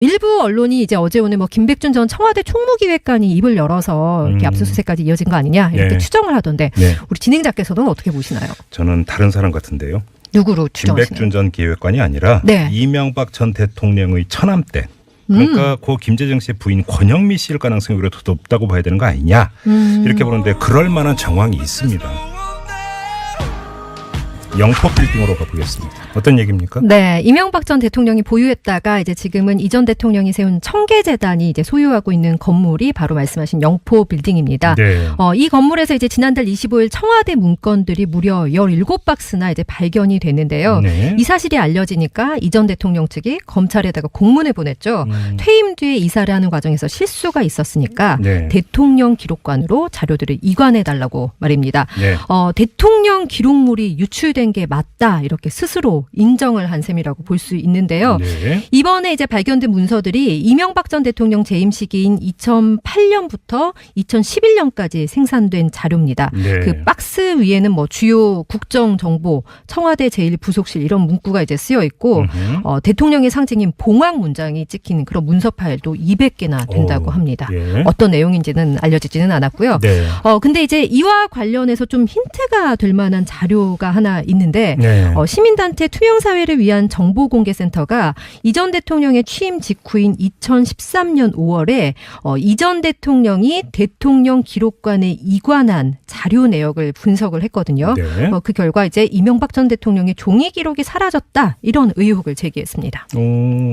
일부 언론이 이제 어제 오늘 뭐 김백준 전 청와대 총무기획관이 입을 열어서 이렇게 압수수색까지 이어진 거 아니냐 이렇게 추정을 하던데 우리 진행자께서는 어떻게 보시나요? 저는 다른 사람 같은데요. 누구로 추정하시나요? 김백준 전 기획관이 아니라 이명박 전 대통령의 처남댁. 그러니까 고 김재정 씨의 부인 권영미 씨일 가능성이 오히려 더 높다고 봐야 되는 거 아니냐 이렇게 보는데 그럴 만한 정황이 있습니다. 영포 빌딩으로 가보겠습니다. 어떤 얘기입니까? 네, 이명박 전 대통령이 보유했다가 이제 지금은 이 전 대통령이 세운 청계재단이 이제 소유하고 있는 건물이 바로 말씀하신 영포 빌딩입니다. 네. 이 건물에서 이제 지난달 25일 청와대 문건들이 무려 17박스나 이제 발견이 됐는데요. 네. 이 사실이 알려지니까 이 전 대통령 측이 검찰에다가 공문을 보냈죠. 퇴임 뒤에 이사를 하는 과정에서 실수가 있었으니까 대통령 기록관으로 자료들을 이관해달라고 말입니다. 네. 대통령 기록물이 유출된 게 맞다 이렇게 스스로 인정을 한 셈이라고 볼 수 있는데요. 이번에 이제 발견된 문서들이 이명박 전 대통령 재임 시기인 2008년부터 2011년까지 생산된 자료입니다. 그 박스 위에는 뭐 주요 국정 정보, 청와대 제1부속실 이런 문구가 이제 쓰여 있고 대통령의 상징인 봉황 문장이 찍힌 그런 문서 파일도 200개나 된다고 합니다. 어떤 내용인지는 알려지지는 않았고요. 근데 이제 이와 관련해서 좀 힌트가 될 만한 자료가 하나 있는데 시민단체 투명사회를 위한 정보공개센터가 이 전 대통령의 취임 직후인 2013년 5월에 이 전 대통령이 대통령 기록관에 이관한 자료 내역을 분석을 했거든요. 그 결과 이제 이명박 전 대통령의 종이 기록이 사라졌다 이런 의혹을 제기했습니다.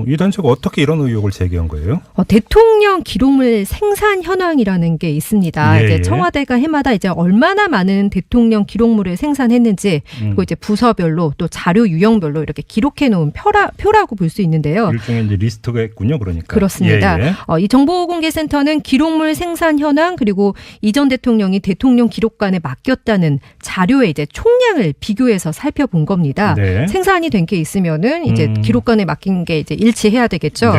이 단체가 어떻게 이런 의혹을 제기한 거예요? 대통령 기록물 생산 현황이라는 게 있습니다. 이제 청와대가 해마다 이제 얼마나 많은 대통령 기록물을 생산했는지 그리고 이제 부서별로 또 자료 유형별로 이렇게 기록해 놓은 표라고 볼 수 있는데요. 일종의 이제 리스트가 있군요, 그러니까. 그렇습니다. 이 정보공개센터는 기록물 생산 현황 그리고 이 전 대통령이 대통령 기록관에 맡겼다는 자료의 이제 총량을 비교해서 살펴본 겁니다. 생산이 된 게 있으면은 이제 기록관에 맡긴 게 이제 일치해야 되겠죠.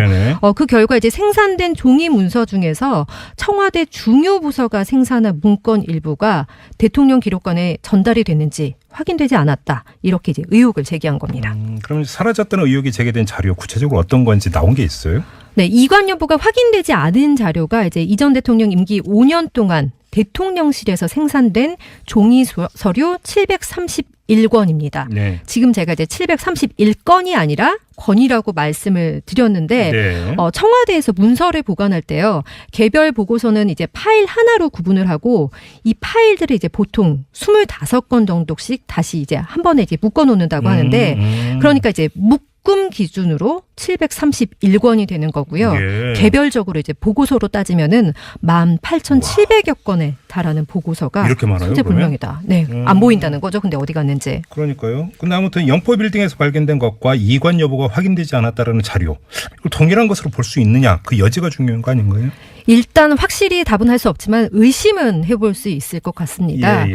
그 결과 이제 생산된 종이 문서 중에서 청와대 중요 부서가 생산한 문건 일부가 대통령 기록관에 전달이 됐는지 확인되지 않았다. 이렇게 이제 의혹을 제기한 겁니다. 그럼 사라졌다는 의혹이 제기된 자료 구체적으로 어떤 건지 나온 게 있어요? 네, 이관 여부가 확인되지 않은 자료가 이제 이 전 대통령 임기 5년 동안 대통령실에서 생산된 종이 서류 731권입니다. 지금 제가 이제 731건이 아니라 건이라고 말씀을 드렸는데 청와대에서 문서를 보관할 때요. 개별 보고서는 이제 파일 하나로 구분을 하고 이 파일들을 이제 보통 25건 정도씩 다시 이제 한 번에 이제 묶어 놓는다고 하는데 그러니까 이제 묶음 기준으로 731권이 되는 거고요. 개별적으로 이제 보고서로 따지면은 18,700여 건에 달하는 보고서가 이렇게 많아요, 천재불명이다. 네, 안 보인다는 거죠. 근데 어디 갔는지. 그러니까요. 근데 아무튼 영포 빌딩에서 발견된 것과 이관 여부가 확인되지 않았다라는 자료, 이걸 동일한 것으로 볼 수 있느냐, 그 여지가 중요한 거 아닌가요? 일단 확실히 답은 할 수 없지만 의심은 해볼 수 있을 것 같습니다.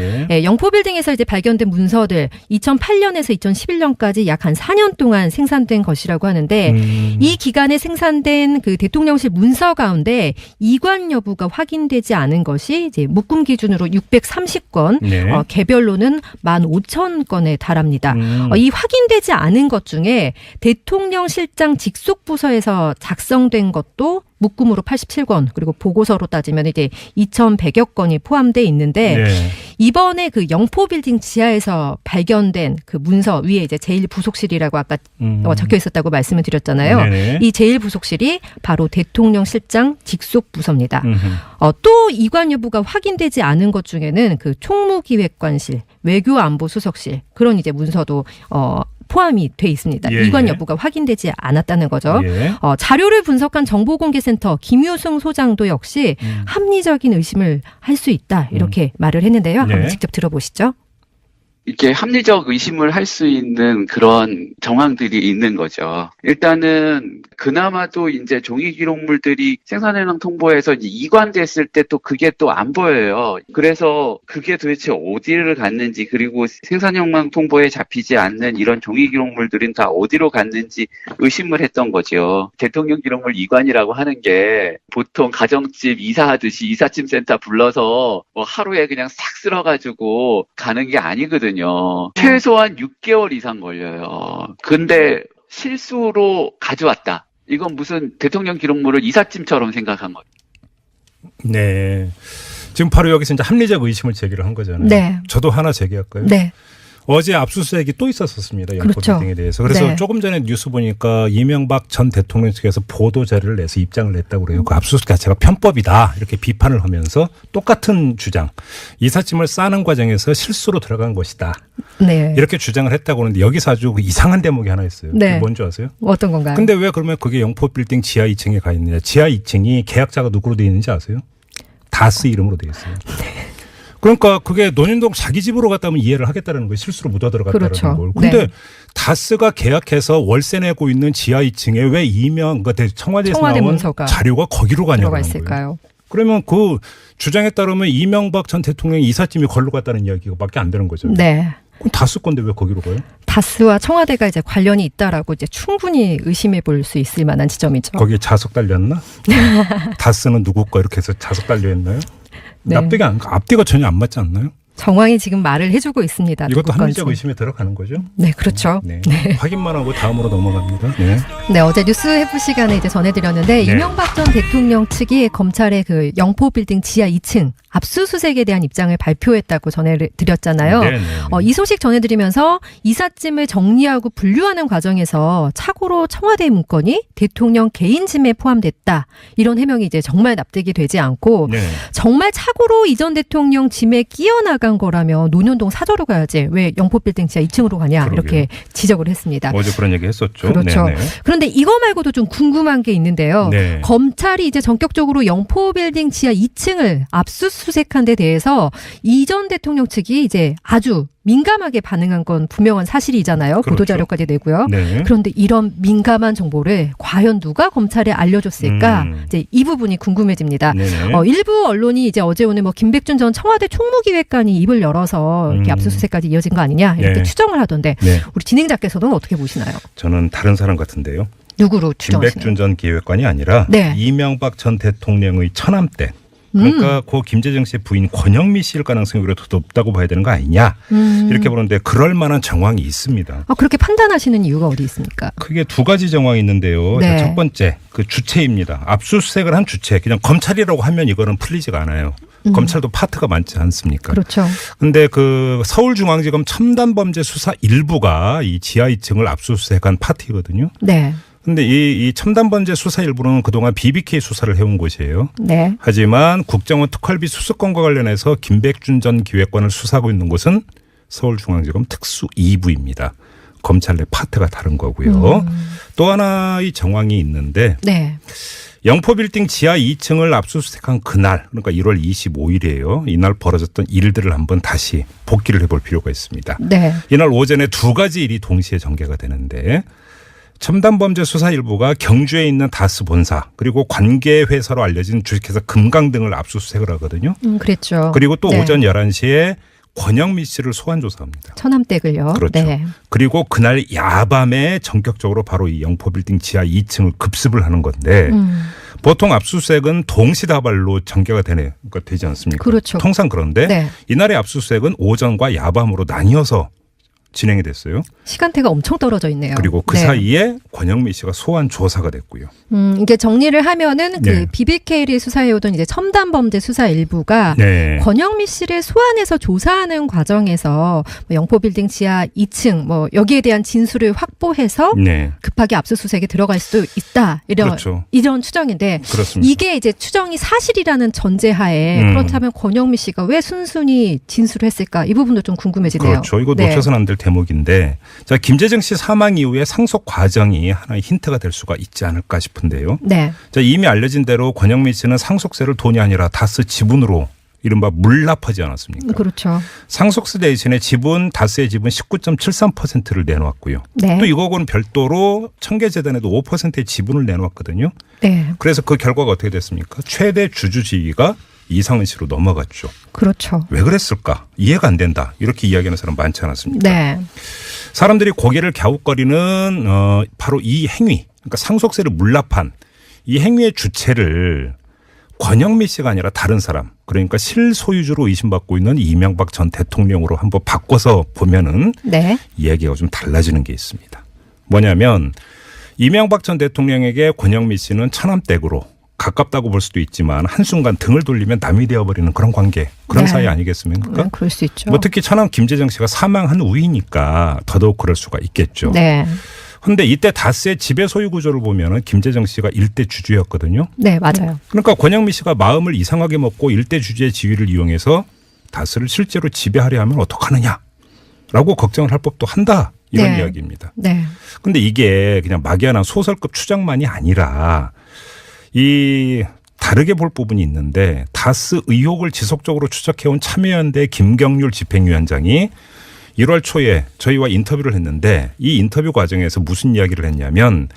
영포 빌딩에서 이제 발견된 문서들 2008년에서 2011년까지 약 한 4년 동안 생산된 것이라고 하는데 이 기간에 생산된 그 대통령실 문서 가운데 이관 여부가 확인되지 않은 것이 이제 묶음 기준으로 630건, 개별로는 15,000건에 달합니다. 이 확인되지 않은 것 중에 대통령실장 직속 부서에서 작성된 것도 묶음으로 87건 그리고 보고서로 따지면 이제 2,100여 건이 포함돼 있는데 이번에 그 영포 빌딩 지하에서 발견된 그 문서 위에 이제 제1부속실이라고 아까 적혀 있었다고 말씀을 드렸잖아요. 이 제1부속실이 바로 대통령실장 직속 부서입니다. 또 이관 여부가 확인되지 않은 것 중에는 그 총무기획관실, 외교안보수석실 그런 이제 문서도 포함이 돼 있습니다. 이관 여부가 확인되지 않았다는 거죠. 자료를 분석한 정보공개센터 김유승 소장도 역시 합리적인 의심을 할 수 있다 이렇게 말을 했는데요. 한번 직접 들어보시죠. 이렇게 합리적 의심을 할 수 있는 그런 정황들이 있는 거죠. 일단은 그나마도 이제 종이 기록물들이 생산현황 통보에서 이관됐을 때 또 그게 또 안 보여요. 그래서 그게 도대체 어디를 갔는지 그리고 생산현황 통보에 잡히지 않는 이런 종이 기록물들은 다 어디로 갔는지 의심을 했던 거죠. 대통령 기록물 이관이라고 하는 게 보통 가정집 이사하듯이 이삿짐 센터 불러서 뭐 하루에 그냥 싹 쓸어가지고 가는 게 아니거든요. 최소한 6개월 이상 걸려요. 근데 실수로 가져왔다. 이건 무슨 대통령 기록물을 이삿짐처럼 생각한 거예요. 네. 지금 바로 여기서 이제 합리적 의심을 제기를 한 거잖아요. 네. 저도 하나 제기할까요? 네. 어제 압수수색이 또 있었습니다. 그렇죠. 영포빌딩에 대해서. 그래서 네. 조금 전에 뉴스 보니까 이명박 전 대통령 측에서 보도 자료를 내서 입장을 냈다고 그래요. 그 압수수색 자체가 편법이다 이렇게 비판을 하면서 똑같은 주장. 이삿짐을 싸는 과정에서 실수로 들어간 것이다. 네. 이렇게 주장을 했다고 하는데 여기서 아주 이상한 대목이 하나 있어요. 네. 그게 뭔지 아세요? 어떤 건가요? 근데 왜 그러면 그게 영포빌딩 지하 2층에 가 있느냐. 지하 2층이 계약자가 누구로 되어 있는지 아세요? 다스 이름으로 되어 있어요. 그러니까 그게 논현동 자기 집으로 갔다면 이해를 하겠다는 거예요. 실수로 묻어 들어갔다는 그렇죠. 걸. 근데 네. 다스가 계약해서 월세 내고 있는 지하 2층에 왜 청와대에서 청와대 나온 문서가 자료가 거기로 가냐는 들어가 거예요. 있을까요? 그러면 그 주장에 따르면 이명박 전 대통령이 이삿짐이 걸로 갔다는 이야기가밖에 안 되는 거죠. 네. 그럼 다스 건데 왜 거기로 가요? 다스와 청와대가 이제 관련이 있다라고 이제 충분히 의심해 볼 수 있을 만한 지점이죠. 거기에 자석 달렸나? 다스는 누구 거 이렇게 해서 자석 달려 있나요? 네. 앞뒤가 전혀 안 맞지 않나요? 정황이 지금 말을 해주고 있습니다. 이것도 누구 합리적 건지. 의심에 들어가는 거죠? 네, 그렇죠. 네. 확인만 하고 다음으로 넘어갑니다. 네. 네, 어제 뉴스 해부 시간에 이제 전해드렸는데 네. 이명박 전 대통령 측이 검찰의 그 영포빌딩 지하 2층 압수수색에 대한 입장을 발표했다고 전해드렸잖아요. 네, 네, 네. 이 소식 전해드리면서 이삿짐을 정리하고 분류하는 과정에서 착오로 청와대 문건이 대통령 개인 짐에 포함됐다. 이런 해명이 이제 정말 납득이 되지 않고 네. 정말 착오로 이 전 대통령 짐에 끼어나간 거라면 논현동 사저로 가야지 왜 영포빌딩 지하 2층으로 가냐 그러게요. 이렇게 지적을 했습니다. 어제 그런 얘기 했었죠. 그렇죠. 네네. 그런데 이거 말고도 좀 궁금한 게 있는데요. 네. 검찰이 이제 전격적으로 영포빌딩 지하 2층을 압수수색한 데 대해서 이 전 대통령 측이 이제 아주 민감하게 반응한 건 분명한 사실이잖아요. 그렇죠. 보도자료까지 내고요. 네. 그런데 이런 민감한 정보를 과연 누가 검찰에 알려줬을까? 이제 이 부분이 궁금해집니다. 네네. 일부 언론이 이제 어제 오늘 뭐 김백준 전 청와대 총무기획관이 입을 열어서 이렇게 압수수색까지 이어진 거 아니냐 이렇게 네. 추정을 하던데 네. 우리 진행자께서는 어떻게 보시나요? 저는 다른 사람 같은데요. 누구로 추정하시나요? 김백준 전 기획관이 아니라 네. 이명박 전 대통령의 처남댁. 그러니까 고 김재정 씨의 부인 권영미 씨일 가능성이 오히려 더 높다고 봐야 되는 거 아니냐. 이렇게 보는데 그럴 만한 정황이 있습니다. 그렇게 판단하시는 이유가 어디 있습니까? 크게 두 가지 정황이 있는데요. 네. 첫 번째 그 주체입니다. 압수수색을 한 주체. 그냥 검찰이라고 하면 이거는 풀리지가 않아요. 검찰도 파트가 많지 않습니까? 그렇죠. 근데 그 서울중앙지검 첨단범죄수사 1부가 이 지하 2층을 압수수색한 파트이거든요. 네. 근데 이 첨단범죄 수사 일부는 그동안 BBK 수사를 해온 곳이에요. 네. 하지만 국정원 특활비 수수권과 관련해서 김백준 전 기획관을 수사하고 있는 곳은 서울중앙지검 특수 2부입니다. 검찰 내 파트가 다른 거고요. 또 하나의 정황이 있는데 네. 영포빌딩 지하 2층을 압수수색한 그날 그러니까 1월 25일이에요. 이날 벌어졌던 일들을 한번 다시 복기를 해볼 필요가 있습니다. 네. 이날 오전에 두 가지 일이 동시에 전개가 되는데 첨단범죄 수사 일부가 경주에 있는 다스 본사 그리고 관계 회사로 알려진 주식회사 금강 등을 압수수색을 하거든요. 그랬죠. 그리고 또 네. 오전 11시에 권영미 씨를 소환 조사합니다. 처남댁을요. 그렇죠. 네. 그리고 그날 야밤에 전격적으로 바로 이 영포빌딩 지하 2층을 급습을 하는 건데 보통 압수수색은 동시다발로 전개가 되지 않습니까? 그렇죠. 통상 그런데 네. 이날의 압수수색은 오전과 야밤으로 나뉘어서 진행이 됐어요. 시간대가 엄청 떨어져 있네요. 그리고 그 네. 사이에 권영미 씨가 소환 조사가 됐고요. 이게 정리를 하면은 그 네. BBK를 수사해오던 이제 첨단범죄 수사 일부가 네. 권영미 씨를 소환해서 조사하는 과정에서 뭐 영포빌딩 지하 2층 뭐 여기에 대한 진술을 확보해서 네. 급하게 압수수색에 들어갈 수도 있다 그렇죠. 이런 추정인데 그렇습니다. 이게 이제 추정이 사실이라는 전제하에 그렇다면 권영미 씨가 왜 순순히 진술을 했을까 이 부분도 좀 궁금해지네요. 그렇죠. 이거 네. 놓쳐서는 안 될 대목인데 자 김재정 씨 사망 이후에 상속 과정이 하나의 힌트가 될 수가 있지 않을까 싶은데요. 네. 자 이미 알려진 대로 권영미 씨는 상속세를 돈이 아니라 다스 지분으로 이른바 물납하지 않았습니까? 그렇죠. 상속세 대신에 다스의 지분 19.73%를 내놓았고요. 네. 또 이거하고는 별도로 청계재단에도 5%의 지분을 내놓았거든요. 네. 그래서 그 결과가 어떻게 됐습니까? 최대 주주지위가 이상은 씨로 넘어갔죠. 그렇죠. 왜 그랬을까? 이해가 안 된다. 이렇게 이야기하는 사람 많지 않았습니까? 네. 사람들이 고개를 갸웃거리는 바로 이 행위, 그러니까 상속세를 물납한 이 행위의 주체를 권영미 씨가 아니라 다른 사람, 그러니까 실소유주로 의심받고 있는 이명박 전 대통령으로 한번 바꿔서 보면은 네. 이야기가 좀 달라지는 게 있습니다. 뭐냐면 이명박 전 대통령에게 권영미 씨는 처남댁으로 가깝다고 볼 수도 있지만 한순간 등을 돌리면 남이 되어버리는 그런 관계, 그런 네. 사이 아니겠습니까? 그럴 수 있죠. 뭐 특히 처남 김재정 씨가 사망한 후이니까 더더욱 그럴 수가 있겠죠. 네. 그런데 이때 다스의 지배 소유 구조를 보면은 김재정 씨가 일대 주주였거든요. 네, 맞아요. 그러니까 권영미 씨가 마음을 이상하게 먹고 일대 주주의 지위를 이용해서 다스를 실제로 지배하려 하면 어떡하느냐라고 걱정을 할 법도 한다. 이런 네. 이야기입니다. 네. 근데 이게 그냥 막연한 소설급 추정만이 아니라 이 다르게 볼 부분이 있는데 다스 의혹을 지속적으로 추적해온 참여연대 김경률 집행위원장이 1월 초에 저희와 인터뷰를 했는데 이 인터뷰 과정에서 무슨 이야기를 했냐면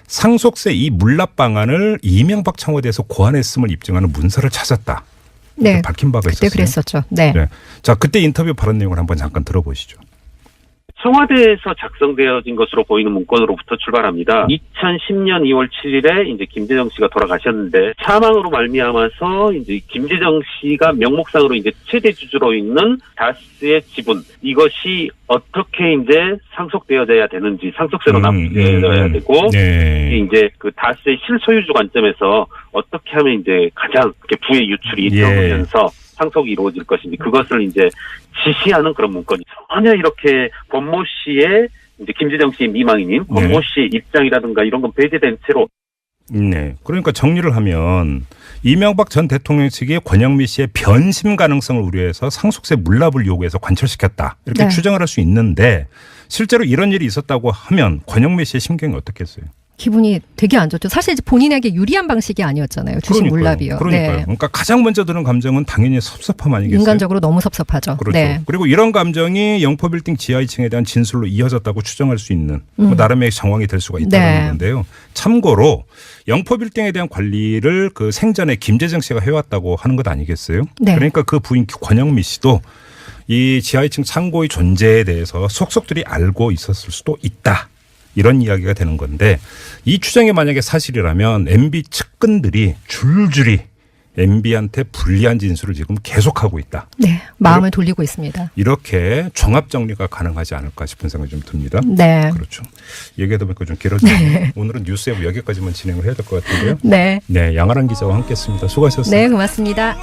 상속세 이 물납 방안을 이명박 청와대에서 고안했음을 입증하는 문서를 찾았다. 네. 밝힌 바가 그때 있었어요. 그랬었죠. 네. 네. 자, 그때 인터뷰 발언 내용을 한번 잠깐 들어보시죠. 청와대에서 작성되어진 것으로 보이는 문건으로부터 출발합니다. 2010년 2월 7일에 이제 김재정 씨가 돌아가셨는데 사망으로 말미암아서 이제 김재정 씨가 명목상으로 이제 최대 주주로 있는 다스의 지분 이것이 어떻게 이제 상속되어져야 되는지 상속세로 납부되어야 되고 네. 이제 그 다스의 실소유주 관점에서 어떻게 하면 이제 가장 이렇게 부의 유출이 있으면서 상속이 이루어질 것인지 그것을 이제 지시하는 그런 문건이 전혀 이렇게 권모 씨의 이제 김재정 씨의 미망인인 권모 씨의 입장이라든가 이런 건 배제된 채로. 네. 그러니까 정리를 하면 이명박 전 대통령 측이 권영미 씨의 변심 가능성을 우려해서 상속세 물납을 요구해서 관철시켰다. 이렇게 네. 추정을 할 수 있는데 실제로 이런 일이 있었다고 하면 권영미 씨의 심경이 어떻겠어요? 기분이 되게 안 좋죠. 사실 이제 본인에게 유리한 방식이 아니었잖아요. 주식 물납이요. 그러니까요. 네. 그러니까 가장 먼저 드는 감정은 당연히 섭섭함 아니겠어요? 인간적으로 너무 섭섭하죠. 그렇죠. 네. 그리고 이런 감정이 영포빌딩 지하 2층에 대한 진술로 이어졌다고 추정할 수 있는 뭐 나름의 정황이 될 수가 있다는 네. 건데요. 참고로 영포빌딩에 대한 관리를 그 생전에 김재정 씨가 해왔다고 하는 것 아니겠어요? 네. 그러니까 그 부인 권영미 씨도 이 지하 2층 창고의 존재에 대해서 속속들이 알고 있었을 수도 있다. 이런 이야기가 되는 건데 이 추정이 만약에 사실이라면 MB 측근들이 줄줄이 MB한테 불리한 진술을 지금 계속하고 있다. 네. 마음을 돌리고 있습니다. 이렇게 종합 정리가 가능하지 않을까 싶은 생각이 좀 듭니다. 네. 그렇죠. 얘기하다 보니까 좀 길어지네요. 오늘은 뉴스웨브 여기까지만 진행을 해야 될 것 같은데요. 네. 네, 양아란 기자와 함께했습니다. 수고하셨습니다. 네, 고맙습니다.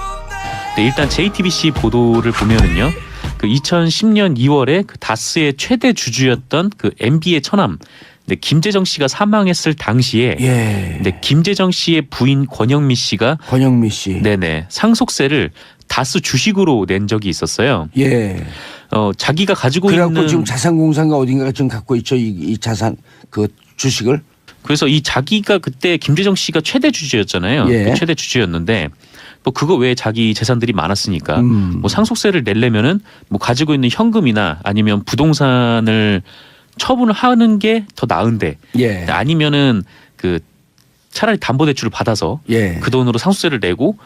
네, 일단 JTBC 보도를 보면은요. 그 2010년 2월에 그 다스의 최대 주주였던 그 MB의 처남 김재정 씨가 사망했을 당시에 김재정 씨의 부인 권영미 씨가 네네 상속세를 다스 주식으로 낸 적이 있었어요. 자기가 가지고 있는 지금 자산공사가 어딘가가 지금 갖고 있죠. 이 자산 그 주식을. 그래서 이 자기가 그때 김재정 씨가 최대 주주였잖아요. 그 최대 주주였는데 뭐 그거 외에 자기 재산들이 많았으니까 뭐 상속세를 내려면은 뭐 가지고 있는 현금이나 아니면 부동산을 처분을 하는 게 더 나은데 아니면은 그 차라리 담보대출을 받아서 그 돈으로 상속세를 내고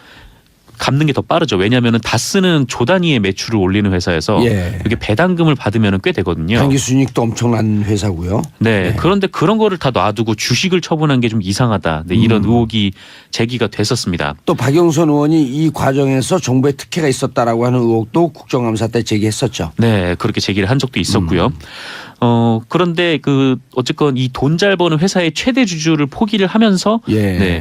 갚는 게 더 빠르죠. 왜냐하면은 다스는 조 단위의 매출을 올리는 회사여서 이게 배당금을 받으면 꽤 되거든요. 단기 순이익도 엄청난 회사고요. 네. 그런데 그런 거를 다 놔두고 주식을 처분한 게 좀 이상하다. 네, 이런 의혹이 제기가 됐었습니다. 또 박영선 의원이 이 과정에서 정부의 특혜가 있었다라고 하는 의혹도 국정감사 때 제기했었죠. 네, 그렇게 제기를 한 적도 있었고요. 그런데 그 어쨌건 이 돈 잘 버는 회사의 최대 주주를 포기를 하면서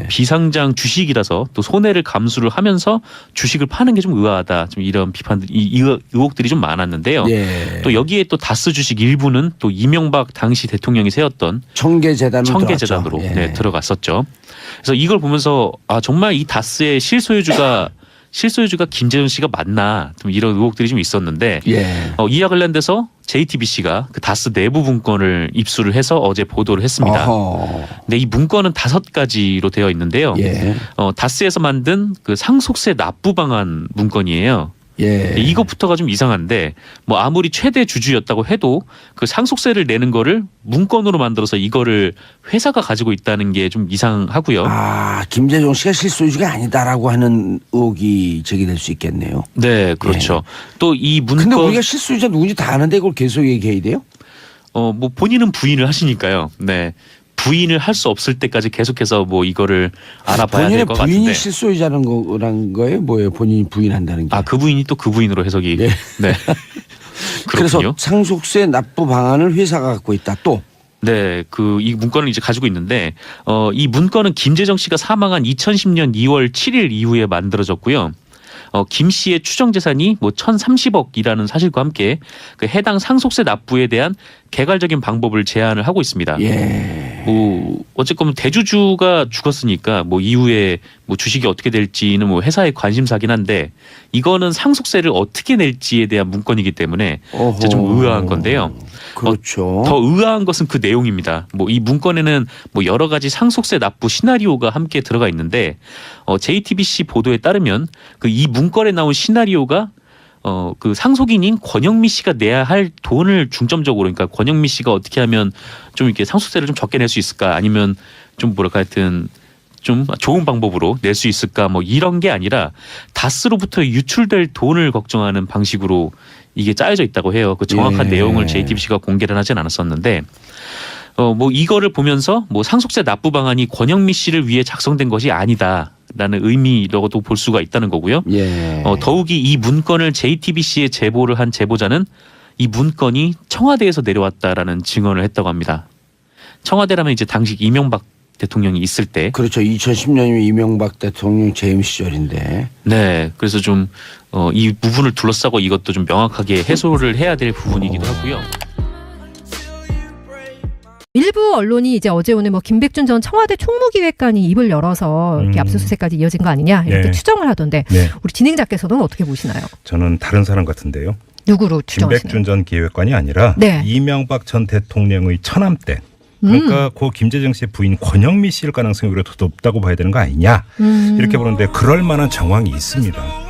비상장 주식이라서 또 손해를 감수를 하면서 주식을 파는 게 좀 의아하다. 좀 이런 비판들, 이 의혹들이 좀 많았는데요. 또 여기에 또 다스 주식 일부는 또 이명박 당시 대통령이 세웠던 청계재단으로 들어갔었죠. 그래서 이걸 보면서 아 정말 이 다스의 실소유주가 김재정 씨가 맞나 좀 이런 의혹들이 좀 있었는데 이와 관련돼서 JTBC가 그 다스 내부 문건을 입수를 해서 어제 보도를 했습니다. 근데 이 문건은 5가지로 되어 있는데요. 다스에서 만든 그 상속세 납부 방안 문건이에요. 이것부터가 좀 이상한데 뭐 아무리 최대 주주였다고 해도 그 상속세를 내는 거를 문건으로 만들어서 이거를 회사가 가지고 있다는 게 좀 이상하고요. 아, 김재정 씨가 실소유주가 아니다라고 하는 의혹이 제기될 수 있겠네요. 네, 그렇죠. 또 이 문건. 근데 우리가 실소유자 누군지 다 아는데 이걸 계속 얘기해야 돼요? 뭐 본인은 부인을 하시니까요. 네. 부인을 할 수 없을 때까지 계속해서 뭐 이거를 알아봐야 될 것 같은데. 본인이 실소유자는 거란 거예요? 뭐예요? 본인이 부인한다는 게. 아, 그 부인이 또 그 부인으로 해석이. 네. 그래서 상속세 납부 방안을 회사가 갖고 있다. 또. 네, 이 문건을 이제 가지고 있는데, 이 문건은 김재정 씨가 사망한 2010년 2월 7일 이후에 만들어졌고요. 김 씨의 추정 재산이 뭐 1,030억이라는 사실과 함께 그 해당 상속세 납부에 대한 개괄적인 방법을 제안을 하고 있습니다. 예. 뭐 어쨌건 대주주가 죽었으니까 뭐 이후에 뭐 주식이 어떻게 될지는 뭐 회사의 관심사긴 한데 이거는 상속세를 어떻게 낼지에 대한 문건이기 때문에 이제 좀 의아한 건데요. 그렇죠. 더 의아한 것은 그 내용입니다. 뭐 이 문건에는 뭐 여러 가지 상속세 납부 시나리오가 함께 들어가 있는데 JTBC 보도에 따르면 그 이 문건에 나온 시나리오가 그 상속인인 권영미 씨가 내야 할 돈을 중점적으로, 그러니까 권영미 씨가 어떻게 하면 좀 이렇게 상속세를 좀 적게 낼 수 있을까, 아니면 좀 뭐랄까 하여튼 좀 좋은 방법으로 낼 수 있을까, 뭐 이런 게 아니라 다스로부터 유출될 돈을 걱정하는 방식으로 이게 짜여져 있다고 해요. 그 정확한 내용을 JTBC가 공개를 하진 않았었는데 뭐 이거를 보면서 뭐 상속세 납부 방안이 권영미 씨를 위해 작성된 것이 아니다라는 의미라고도 볼 수가 있다는 거고요. 예. 더욱이 이 문건을 JTBC에 제보를 한 제보자는 이 문건이 청와대에서 내려왔다라는 증언을 했다고 합니다. 청와대라면 이제 당시 이명박 대통령이 있을 때. 그렇죠. 2010년이면 이명박 대통령 재임 시절인데. 네. 그래서 좀 이 부분을 둘러싸고 이것도 좀 명확하게 해소를 해야 될 부분이기도 하고요. 일부 언론이 이제 어제 오늘 뭐 김백준 전 청와대 총무기획관이 입을 열어서 이렇게 압수수색까지 이어진 거 아니냐 이렇게 추정을 하던데 우리 진행자께서는 어떻게 보시나요? 저는 다른 사람 같은데요. 누구로 추정하시나요? 김백준 전 기획관이 아니라 이명박 전 대통령의 처남댁. 그러니까 고 김재정 씨의 부인 권영미 씨일 가능성이 오히려 더 높다고 봐야 되는 거 아니냐 이렇게 보는데 그럴 만한 정황이 있습니다.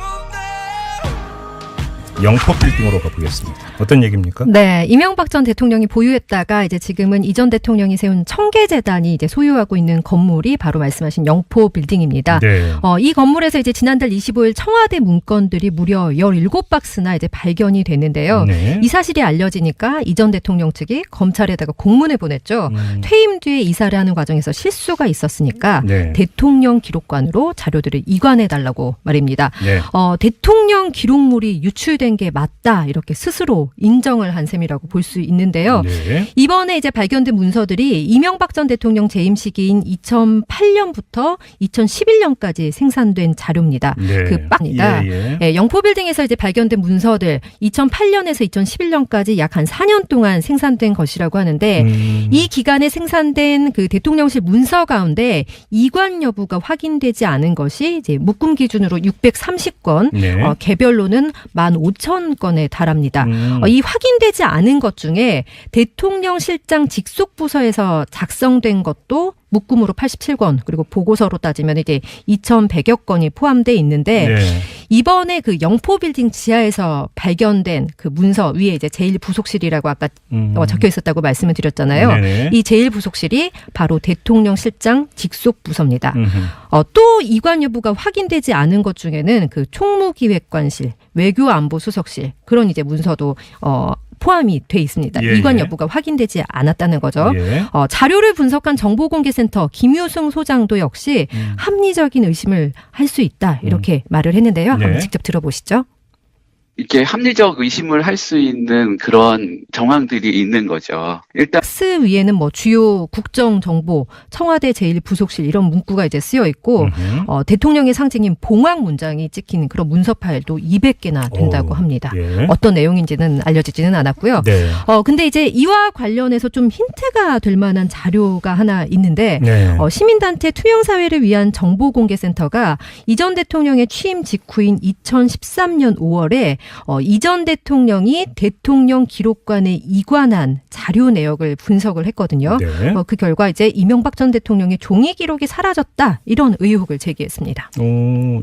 영포 빌딩으로 가보겠습니다. 어떤 얘기입니까? 네, 이명박 전 대통령이 보유했다가 이제 지금은 이 전 대통령이 세운 청계재단이 이제 소유하고 있는 건물이 바로 말씀하신 영포 빌딩입니다. 네. 이 건물에서 이제 지난달 25일 청와대 문건들이 무려 17박스나 이제 발견이 됐는데요. 이 사실이 알려지니까 이 전 대통령 측이 검찰에다가 공문을 보냈죠. 퇴임 뒤에 이사를 하는 과정에서 실수가 있었으니까 대통령 기록관으로 자료들을 이관해 달라고 말입니다. 대통령 기록물이 유출된 게 맞다 이렇게 스스로 인정을 한 셈이라고 볼 수 있는데요. 이번에 이제 발견된 문서들이 이명박 전 대통령 재임 시기인 2008년부터 2011년까지 생산된 자료입니다. 그 빵입니다. 영포 빌딩에서 이제 발견된 문서들 2008년에서 2011년까지 약 한 4년 동안 생산된 것이라고 하는데 이 기간에 생산된 그 대통령실 문서 가운데 이관 여부가 확인되지 않은 것이 이제 묶음 기준으로 630건, 개별로는 15,000건에 달합니다. 이 확인되지 않은 것 중에 대통령실장 직속부서에서 작성된 것도 묶음으로 87건, 그리고 보고서로 따지면 이제 2,100여 건이 포함되어 있는데 이번에 그 영포 빌딩 지하에서 발견된 그 문서 위에 이제 제1부속실이라고 아까 적혀 있었다고 말씀을 드렸잖아요. 이 제1부속실이 바로 대통령실장 직속부서입니다. 또 이관 여부가 확인되지 않은 것 중에는 그 총무기획관실, 외교안보수석실 그런 이제 문서도 포함이 돼 있습니다. 이관 여부가 확인되지 않았다는 거죠. 자료를 분석한 정보공개센터 김효승 소장도 역시 합리적인 의심을 할 수 있다 이렇게 말을 했는데요. 한번 직접 들어보시죠. 이렇게 합리적 의심을 할 수 있는 그런 정황들이 있는 거죠. 일단 박스 위에는 뭐 주요 국정 정보, 청와대 제1부속실 이런 문구가 이제 쓰여 있고 대통령의 상징인 봉황 문장이 찍힌 그런 문서 파일도 200개나 된다고 합니다. 어떤 내용인지는 알려지지는 않았고요. 근데 이제 이와 관련해서 좀 힌트가 될 만한 자료가 하나 있는데 시민단체 투명사회를 위한 정보공개센터가 이 전 대통령의 취임 직후인 2013년 5월에 이 전 대통령이 대통령 기록관에 이관한 자료 내역을 분석을 했거든요. 그 결과 이제 이명박 전 대통령의 종이 기록이 사라졌다 이런 의혹을 제기했습니다.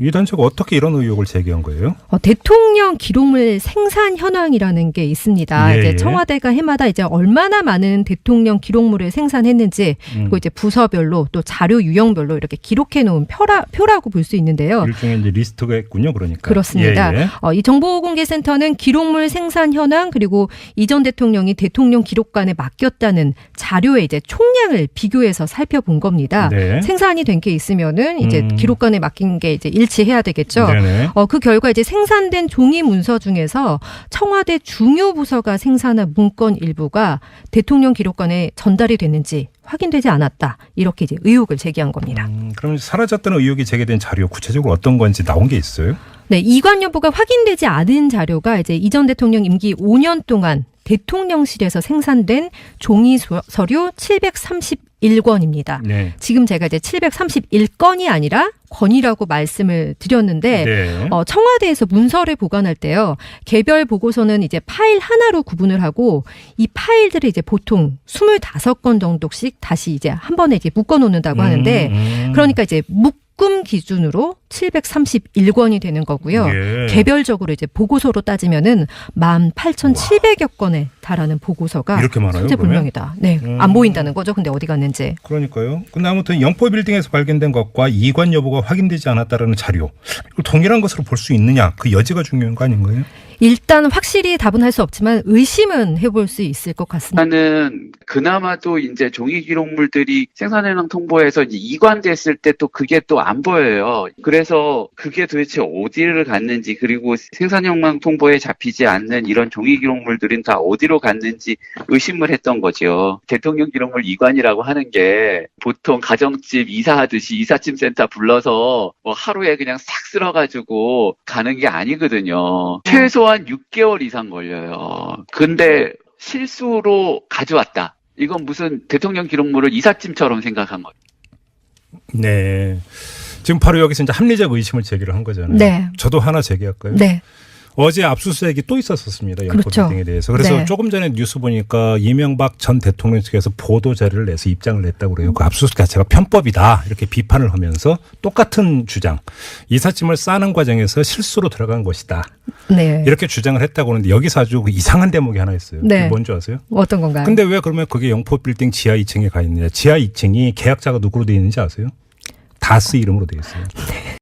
이 단체가 어떻게 이런 의혹을 제기한 거예요? 대통령 기록물 생산 현황이라는 게 있습니다. 이제 청와대가 해마다 이제 얼마나 많은 대통령 기록물을 생산했는지 그리고 이제 부서별로 또 자료 유형별로 이렇게 기록해 놓은 표라고 볼 수 있는데요. 일종의 이제 리스트가 있군요, 그러니까. 그렇습니다. 이 정보공개 국가통계센터는 기록물 생산 현황 그리고 이 전 대통령이 대통령 기록관에 맡겼다는 자료의 이제 총량을 비교해서 살펴본 겁니다. 네. 생산이 된 게 있으면은 이제 기록관에 맡긴 게 이제 일치해야 되겠죠. 네네. 그 결과 이제 생산된 종이 문서 중에서 청와대 중요 부서가 생산한 문건 일부가 대통령 기록관에 전달이 됐는지 확인되지 않았다. 이렇게 이제 의혹을 제기한 겁니다. 그럼 사라졌다는 의혹이 제기된 자료 구체적으로 어떤 건지 나온 게 있어요? 네, 이관 여부가 확인되지 않은 자료가 이제 이 전 대통령 임기 5년 동안 대통령실에서 생산된 종이 서류 731권입니다. 네. 지금 제가 이제 731건이 아니라 건이라고 말씀을 드렸는데 네. 청와대에서 문서를 보관할 때요. 개별 보고서는 이제 파일 하나로 구분을 하고 이 파일들을 이제 보통 25건 정도씩 다시 이제 한 번에 이제 묶어 놓는다고 하는데 그러니까 이제 묶음 기준으로 731권이 되는 거고요. 예. 개별적으로 이제 보고서로 따지면은 18,700여 건에 달하는 보고서가 이렇게 많아요, 실제 그러면? 불명이다. 네, 안 보인다는 거죠. 근데 어디 갔는지. 그러니까요. 근데 아무튼 영포 빌딩에서 발견된 것과 이관 여부가 확인되지 않았다라는 자료, 이걸 동일한 것으로 볼 수 있느냐, 그 여지가 중요한 거 아닌가요? 일단 확실히 답은 할 수 없지만 의심은 해볼 수 있을 것 같습니다. 나는 그나마도 이제 종이 기록물들이 생산해랑 통보에서 이제 이관됐을 때 또 그게 또 안 보여요. 그래서 그게 도대체 어디를 갔는지 그리고 생산형망 통보에 잡히지 않는 이런 종이 기록물들은 다 어디로 갔는지 의심을 했던 거죠. 대통령 기록물 이관이라고 하는 게 보통 가정집 이사하듯이 이삿짐 센터 불러서 뭐 하루에 그냥 싹 쓸어가지고 가는 게 아니거든요. 최소한 6개월 이상 걸려요. 근데 실수로 가져왔다. 이건 무슨 대통령 기록물을 이삿짐처럼 생각한 거예요. 네. 지금 바로 여기서 이제 합리적 의심을 제기를 한 거잖아요. 네. 저도 하나 제기할까요? 네. 어제 압수수색이 또 있었습니다. 영포 그렇죠. 빌딩에 대해서. 그래서 네. 조금 전에 뉴스 보니까 이명박 전 대통령 측에서 보도 자료를 내서 입장을 냈다고 그래요. 그 압수수색 자체가 편법이다. 이렇게 비판을 하면서 똑같은 주장. 이삿짐을 싸는 과정에서 실수로 들어간 것이다. 네. 이렇게 주장을 했다고 하는데 여기서 아주 이상한 대목이 하나 있어요. 네. 그게 뭔지 아세요? 어떤 건가요? 근데 왜 그러면 그게 영포 빌딩 지하 2층에 가 있느냐. 지하 2층이 계약자가 누구로 되어 있는지 아세요? 다스 이름으로 되어 있어요.